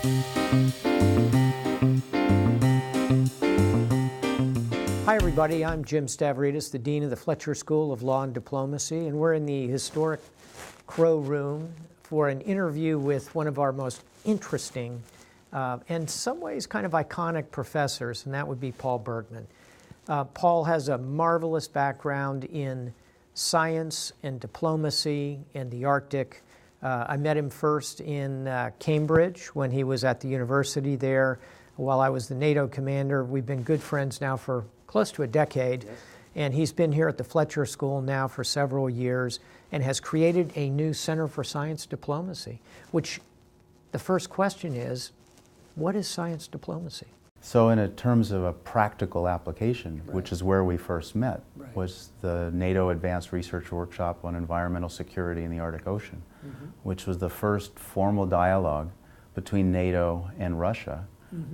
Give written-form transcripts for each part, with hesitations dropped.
Hi everybody, I'm Jim Stavridis, the Dean of the Fletcher School of Law and Diplomacy, and we're in the historic Crow Room for an interview with one of our most interesting and in some ways kind of iconic professors, and that would be Paul Berkman. Paul has a marvelous background in science and diplomacy and the Arctic. I met him first in Cambridge when he was at the university there while I was the NATO commander. We've been good friends now for close to a decade, yes. And he's been here at the Fletcher School now for several years and has created a new Center for Science Diplomacy, which the first question is, what is science diplomacy? So in terms of a practical application, right. Which is where we first met, right. was the NATO Advanced Research Workshop on Environmental Security in the Arctic Ocean, which was the first formal dialogue between NATO and Russia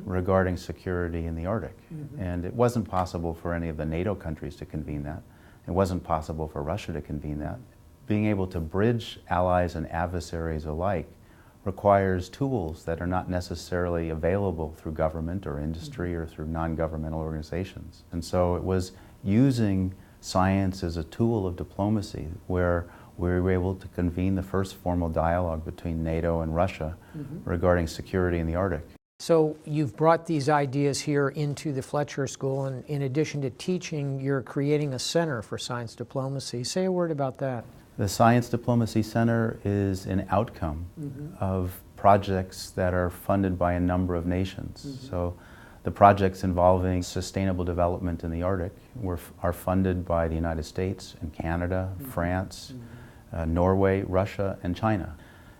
regarding security in the Arctic. And it wasn't possible for any of the NATO countries to convene that. It wasn't possible for Russia to convene that. Being able to bridge allies and adversaries alike requires tools that are not necessarily available through government or industry or through non-governmental organizations. And so it was using science as a tool of diplomacy where we were able to convene the first formal dialogue between NATO and Russia regarding security in the Arctic. So you've brought these ideas here into the Fletcher School, and in addition to teaching, you're creating a Center for Science Diplomacy. Say a word about that. The Science Diplomacy Center is an outcome of projects that are funded by a number of nations. So the projects involving sustainable development in the Arctic are funded by the United States and Canada, France, Norway, Russia, and China.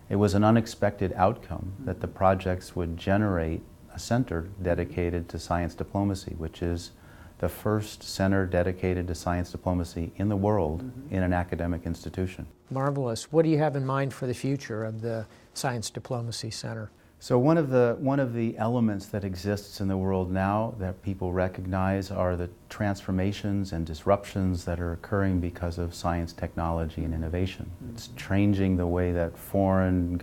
It was an unexpected outcome that the projects would generate a center dedicated to science diplomacy, which is the first center dedicated to science diplomacy in the world in an academic institution. Marvelous. What do you have in mind for the future of the Science Diplomacy Center? So one of the elements that exists in the world now that people recognize are the transformations and disruptions that are occurring because of science, technology, and innovation. It's changing the way that foreign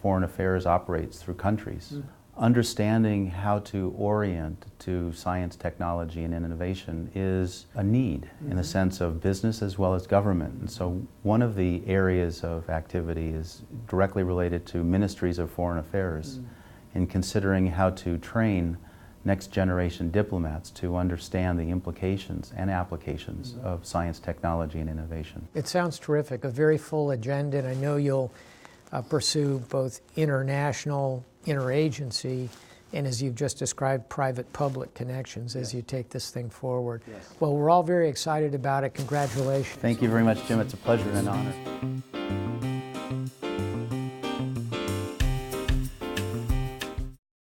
affairs operates through countries. Understanding how to orient to science, technology, and innovation is a need in the sense of business as well as government. And so one of the areas of activity is directly related to ministries of foreign affairs in considering how to train next generation diplomats to understand the implications and applications of science, technology, and innovation. It sounds terrific, a very full agenda, and I know you'll pursue both international, interagency, and as you've just described, private-public connections as you take this thing forward. Well, we're all very excited about it. Congratulations. Thank you very much, Jim. It's a pleasure and an honor.